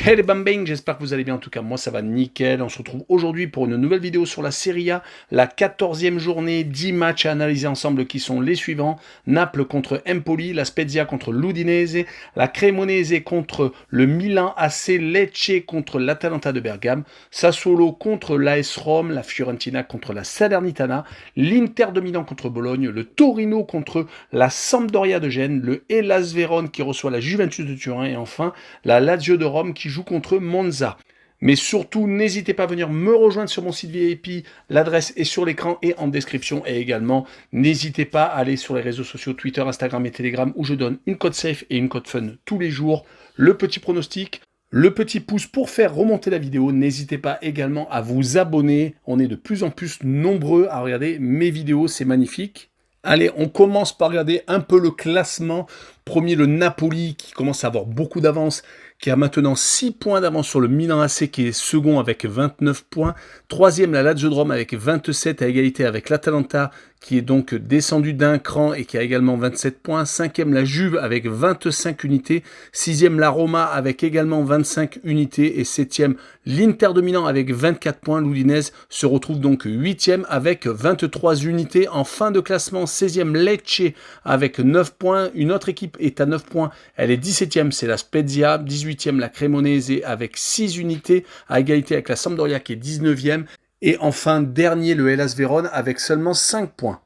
Hey les bambins, j'espère que vous allez bien, en tout cas moi ça va nickel. On se retrouve aujourd'hui pour une nouvelle vidéo sur la Serie A, la 14e journée, 10 matchs à analyser ensemble qui sont les suivants. Naples contre Empoli, la Spezia contre l'Udinese, la Cremonese contre le Milan AC, Lecce contre l'Atalanta de Bergame, Sassuolo contre l'AS Rome, la Fiorentina contre la Salernitana, l'Inter de Milan contre Bologne, le Torino contre la Sampdoria de Gênes, le Hellas Vérone qui reçoit la Juventus de Turin et enfin la Lazio de Rome qui joue contre Monza. Mais surtout, n'hésitez pas à venir me rejoindre sur mon site VIP, l'adresse est sur l'écran et en description. Et également, n'hésitez pas à aller sur les réseaux sociaux Twitter, Instagram et Telegram où je donne une code safe et une code fun tous les jours, le petit pronostic, le petit pouce pour faire remonter la vidéo. N'hésitez pas également à vous abonner, on est de plus en plus nombreux à regarder mes vidéos, c'est magnifique. Allez, on commence par regarder un peu le classement. Premier, le Napoli qui commence à avoir beaucoup d'avance, qui a maintenant 6 points d'avance sur le Milan AC qui est second avec 29 points. Troisième, la Lazio de Rome avec 27 à égalité avec l'Atalanta qui est donc descendu d'un cran et qui a également 27 points. Cinquième, la Juve avec 25 unités. Sixième, la Roma avec également 25 unités. Et septième, l'Inter de Milan avec 24 points. L'Udinese se retrouve donc huitième avec 23 unités. En fin de classement, 16e, Lecce avec 9 points. Une autre équipe est à 9 points. Elle est 17e, c'est la Spezia. 18e, la Cremonese avec 6 unités à égalité avec la Sampdoria qui est 19e. Et enfin, dernier, le Hellas Vérone avec seulement 5 points.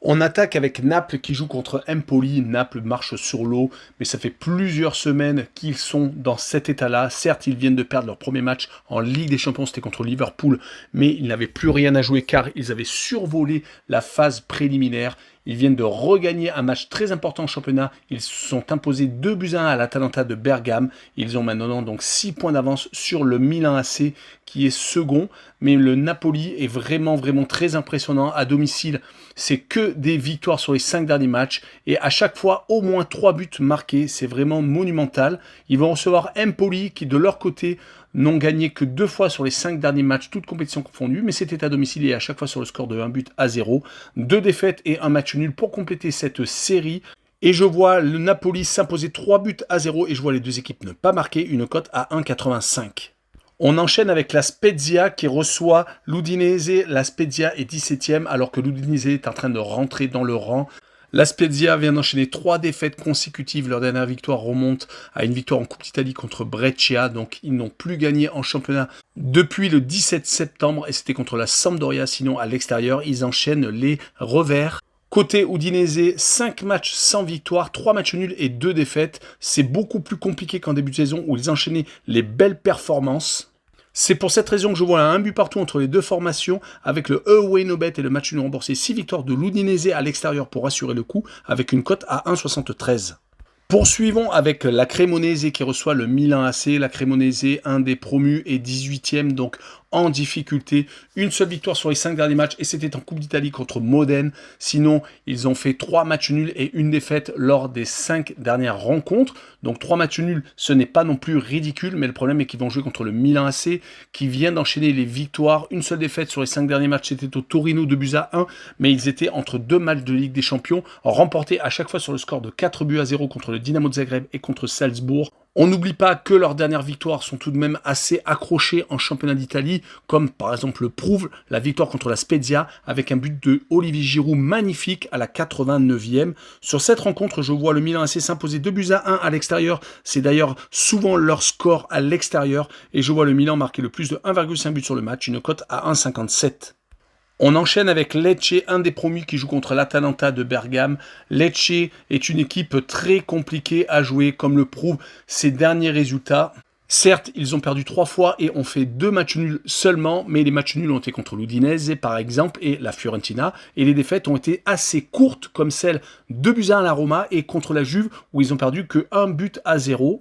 On attaque avec Naples qui joue contre Empoli. Naples marche sur l'eau, mais ça fait plusieurs semaines qu'ils sont dans cet état-là. Certes, ils viennent de perdre leur premier match en Ligue des Champions, c'était contre Liverpool, mais ils n'avaient plus rien à jouer car ils avaient survolé la phase préliminaire. Ils viennent de regagner un match très important en championnat. Ils se sont imposés 2-1 à l'Atalanta de Bergame. Ils ont maintenant donc 6 points d'avance sur le Milan AC qui est second. Mais le Napoli est vraiment très impressionnant à domicile. C'est que des victoires sur les 5 derniers matchs. Et à chaque fois, au moins 3 buts marqués. C'est vraiment monumental. Ils vont recevoir Empoli qui, de leur côté, n'ont gagné que 2 fois sur les 5 derniers matchs, toutes compétitions confondues, mais c'était à domicile et à chaque fois sur le score de 1-0. 2 défaites et un match nul pour compléter cette série. Et je vois le Napoli s'imposer 3-0 et je vois les deux équipes ne pas marquer, une cote à 1,85. On enchaîne avec la Spezia qui reçoit l'Udinese. La Spezia est 17e alors que l'Udinese est en train de rentrer dans le rang. La Spezia vient d'enchaîner 3 défaites consécutives. Leur dernière victoire remonte à une victoire en Coupe d'Italie contre Brescia. Donc ils n'ont plus gagné en championnat depuis le 17 septembre et c'était contre la Sampdoria. Sinon à l'extérieur, ils enchaînent les revers. Côté Udinese, 5 matchs sans victoire, 3 matchs nuls et 2 défaites. C'est beaucoup plus compliqué qu'en début de saison où ils enchaînaient les belles performances. C'est pour cette raison que je vois un but partout entre les deux formations, avec le away no bet et le match nul remboursé. 6 victoires de l'Udinese à l'extérieur pour assurer le coup, avec une cote à 1,73. Poursuivons avec la Cremonese qui reçoit le Milan AC. La Cremonese, un des promus, est 18e, donc en difficulté. Une seule victoire sur les 5 derniers matchs et c'était en Coupe d'Italie contre Modène. Sinon, ils ont fait 3 matchs nuls et une défaite lors des 5 dernières rencontres. Donc 3 matchs nuls, ce n'est pas non plus ridicule, mais le problème est qu'ils vont jouer contre le Milan AC qui vient d'enchaîner les victoires. Une seule défaite sur les 5 derniers matchs, c'était au Torino 2-1, mais ils étaient entre 2 matchs de Ligue des Champions, remportés à chaque fois sur le score de 4-0 contre le Dynamo de Zagreb et contre Salzbourg. On n'oublie pas que leurs dernières victoires sont tout de même assez accrochées en championnat d'Italie, comme par exemple le prouve la victoire contre la Spezia avec un but de Olivier Giroud magnifique à la 89e. Sur cette rencontre, je vois le Milan AC s'imposer 2-1 à l'extérieur. C'est d'ailleurs souvent leur score à l'extérieur et je vois le Milan marquer le plus de 1,5 but sur le match, une cote à 1,57. On enchaîne avec Lecce, un des promus qui joue contre l'Atalanta de Bergame. Lecce est une équipe très compliquée à jouer, comme le prouvent ses derniers résultats. Certes, ils ont perdu 3 fois et ont fait 2 matchs nuls seulement, mais les matchs nuls ont été contre l'Udinese, par exemple, et la Fiorentina. Et les défaites ont été assez courtes, comme celle 2-1 à la Roma et contre la Juve, où ils ont perdu que 1-0.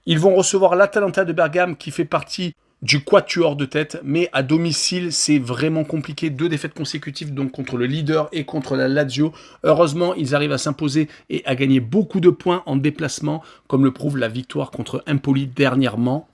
Ils vont recevoir l'Atalanta de Bergame, qui fait partie du quatuor de tête, mais à domicile, c'est vraiment compliqué. 2 défaites consécutives, donc contre le leader et contre la Lazio. Heureusement, ils arrivent à s'imposer et à gagner beaucoup de points en déplacement, comme le prouve la victoire contre Empoli dernièrement.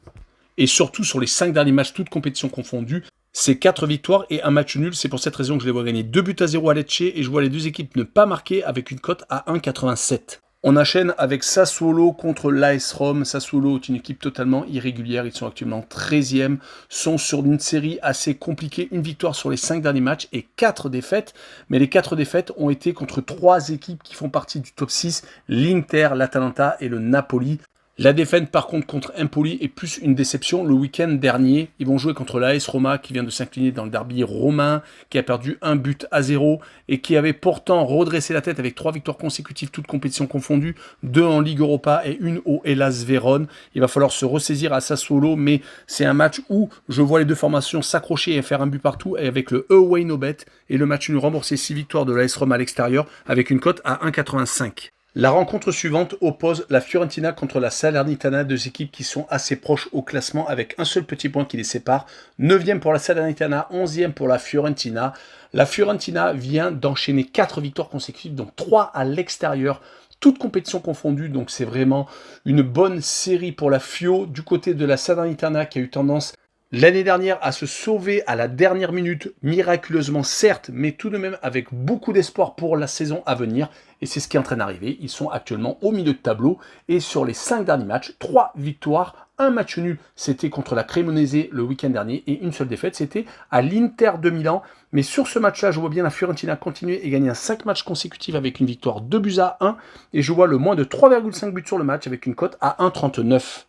Et surtout sur les 5 derniers matchs, toutes compétitions confondues, C'est 4 victoires et un match nul. C'est pour cette raison que je les vois gagner 2-0 à Lecce et je vois les deux équipes ne pas marquer avec une cote à 1,87. On enchaîne avec Sassuolo contre l'AS Rome. Sassuolo est une équipe totalement irrégulière. Ils sont actuellement 13e, sont sur une série assez compliquée. Une victoire sur les 5 derniers matchs et 4 défaites. Mais les 4 défaites ont été contre 3 équipes qui font partie du top 6, l'Inter, l'Atalanta et le Napoli. La défaite par contre Empoli est plus une déception. Le week-end dernier, ils vont jouer contre l'AS Roma qui vient de s'incliner dans le derby romain, qui a perdu 1-0 et qui avait pourtant redressé la tête avec 3 victoires consécutives, toutes compétitions confondues, 2 en Ligue Europa et une au Hellas Vérone. Il va falloir se ressaisir à Sassuolo, mais c'est un match où je vois les deux formations s'accrocher et faire un but partout et avec le away no bet et le match nul remboursé 6 victoires de l'AS Roma à l'extérieur avec une cote à 1,85. La rencontre suivante oppose la Fiorentina contre la Salernitana, deux équipes qui sont assez proches au classement avec un seul petit point qui les sépare. 9e pour la Salernitana, 11e pour la Fiorentina. La Fiorentina vient d'enchaîner 4 victoires consécutives, donc 3 à l'extérieur, toutes compétitions confondues, donc c'est vraiment une bonne série pour la Fio. Du côté de la Salernitana qui a eu tendance l'année dernière à se sauver à la dernière minute, miraculeusement certes, mais tout de même avec beaucoup d'espoir pour la saison à venir. Et c'est ce qui est en train d'arriver. Ils sont actuellement au milieu de tableau. Et sur les 5 derniers matchs, 3 victoires, un match nul, c'était contre la Cremonese le week-end dernier. Et une seule défaite, c'était à l'Inter de Milan. Mais sur ce match-là, je vois bien la Fiorentina continuer et gagner un 5 matchs consécutifs avec une victoire 2-1. Et je vois le moins de 3,5 buts sur le match avec une cote à 1,39.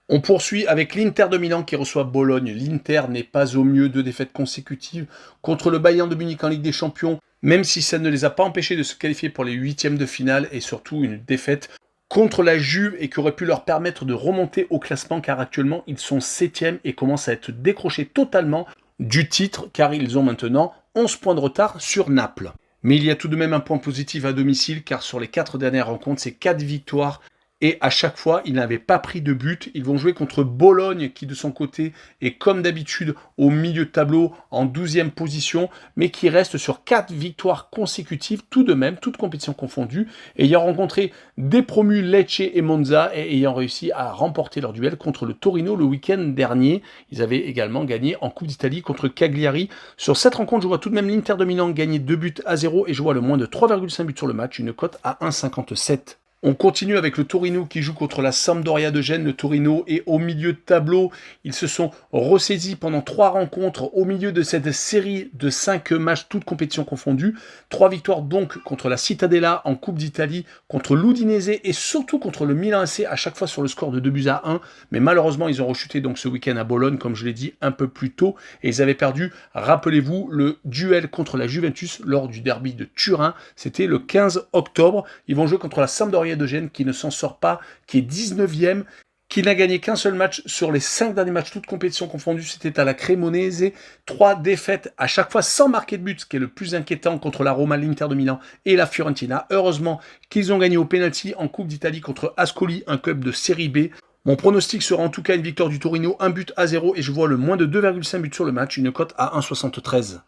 On poursuit avec l'Inter de Milan qui reçoit Bologne. L'Inter n'est pas au mieux, 2 défaites consécutives contre le Bayern de Munich en Ligue des Champions, même si ça ne les a pas empêchés de se qualifier pour les 8e de finale et surtout une défaite contre la Juve et qui aurait pu leur permettre de remonter au classement car actuellement ils sont 7e et commencent à être décrochés totalement du titre car ils ont maintenant 11 points de retard sur Naples. Mais il y a tout de même un point positif à domicile car sur les 4 dernières rencontres, c'est 4 victoires. Et à chaque fois, ils n'avaient pas pris de but. Ils vont jouer contre Bologne, qui de son côté est comme d'habitude au milieu de tableau en 12e position, mais qui reste sur 4 victoires consécutives, tout de même, toutes compétitions confondues, ayant rencontré des promus Lecce et Monza, et ayant réussi à remporter leur duel contre le Torino le week-end dernier. Ils avaient également gagné en Coupe d'Italie contre Cagliari. Sur cette rencontre, je vois tout de même l'Inter de Milan gagner 2-0, et je vois le moins de 3,5 buts sur le match, une cote à 1,57. On continue avec le Torino qui joue contre la Sampdoria de Gênes. Le Torino est au milieu de tableau. Ils se sont ressaisis pendant 3 rencontres au milieu de cette série de 5 matchs, toutes compétitions confondues. 3 victoires donc contre la Cittadella en Coupe d'Italie, contre l'Udinese et surtout contre le Milan AC, à chaque fois sur le score de 2-1. Mais malheureusement, ils ont rechuté donc ce week-end à Bologne, comme je l'ai dit un peu plus tôt. Et ils avaient perdu, rappelez-vous, le duel contre la Juventus lors du derby de Turin. C'était le 15 octobre. Ils vont jouer contre la Sampdoria de Gênes qui ne s'en sort pas, qui est 19e, qui n'a gagné qu'un seul match sur les 5 derniers matchs, toutes compétitions confondues, c'était à la Cremonese. 3 défaites à chaque fois sans marquer de but, ce qui est le plus inquiétant contre la Roma, l'Inter de Milan et la Fiorentina. Heureusement qu'ils ont gagné au penalty en Coupe d'Italie contre Ascoli, un club de série B. Mon pronostic sera en tout cas une victoire du Torino, 1-0 et je vois le moins de 2,5 buts sur le match, une cote à 1,73.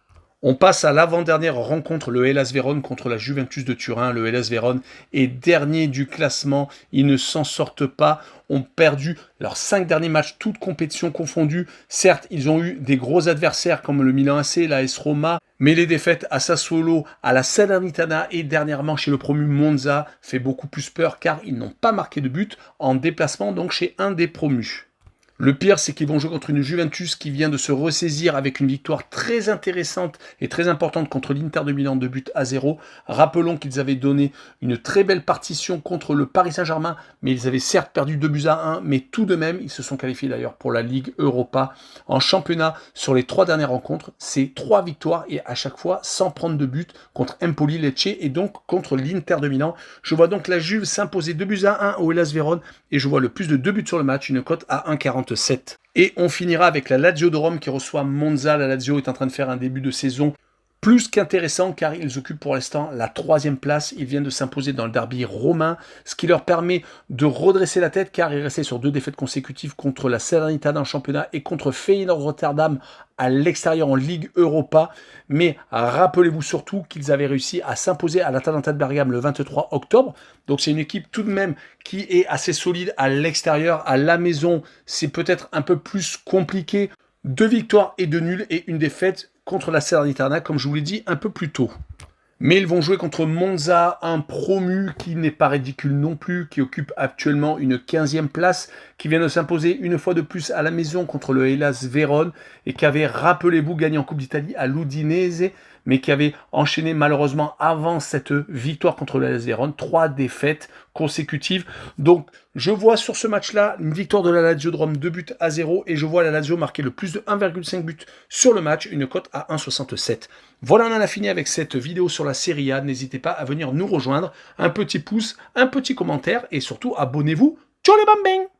On passe à l'avant-dernière rencontre, le Hellas Vérone contre la Juventus de Turin. Le Hellas Vérone est dernier du classement, ils ne s'en sortent pas, ont perdu leurs 5 derniers matchs, toutes compétitions confondues. Certes, ils ont eu des gros adversaires comme le Milan AC, l'AS Roma, mais les défaites à Sassuolo, à la Salernitana et dernièrement chez le promu Monza fait beaucoup plus peur car ils n'ont pas marqué de but en déplacement donc chez un des promus. Le pire, c'est qu'ils vont jouer contre une Juventus qui vient de se ressaisir avec une victoire très intéressante et très importante contre l'Inter de Milan, 2-0. Rappelons qu'ils avaient donné une très belle partition contre le Paris Saint-Germain, mais ils avaient certes perdu 2-1, mais tout de même, ils se sont qualifiés d'ailleurs pour la Ligue Europa. En championnat, sur les 3 dernières rencontres, c'est 3 victoires et à chaque fois sans prendre de but contre Empoli, Lecce et donc contre l'Inter de Milan. Je vois donc la Juve s'imposer 2-1 au Hellas Vérone et je vois le plus de 2 buts sur le match, une cote à 1,40. Et on finira avec la Lazio de Rome qui reçoit Monza. La Lazio est en train de faire un début de saison plus qu'intéressant car ils occupent pour l'instant la 3e place. Ils viennent de s'imposer dans le derby romain, ce qui leur permet de redresser la tête car ils restaient sur 2 défaites consécutives contre la Salernitana en championnat et contre Feyenoord Rotterdam à l'extérieur en Ligue Europa. Mais rappelez-vous surtout qu'ils avaient réussi à s'imposer à l'Atalanta de Bergame le 23 octobre. Donc c'est une équipe tout de même qui est assez solide à l'extérieur. À la maison, c'est peut-être un peu plus compliqué. 2 victoires et 2 nuls et une défaite contre la Salernitana, comme je vous l'ai dit un peu plus tôt. Mais ils vont jouer contre Monza, un promu qui n'est pas ridicule non plus, qui occupe actuellement une 15e place, qui vient de s'imposer une fois de plus à la maison contre le Hellas Vérone, et qui avait, rappelez-vous, gagné en Coupe d'Italie à l'Udinese, mais qui avait enchaîné malheureusement avant cette victoire contre le Hellas Vérone, 3 défaites consécutives. Donc je vois sur ce match-là une victoire de la Lazio de Rome, 2-0, et je vois la Lazio marquer le plus de 1,5 but sur le match, une cote à 1,67. Voilà, on en a fini avec cette vidéo sur la Serie A. N'hésitez pas à venir nous rejoindre. Un petit pouce, un petit commentaire et surtout abonnez-vous. Ciao les bambins!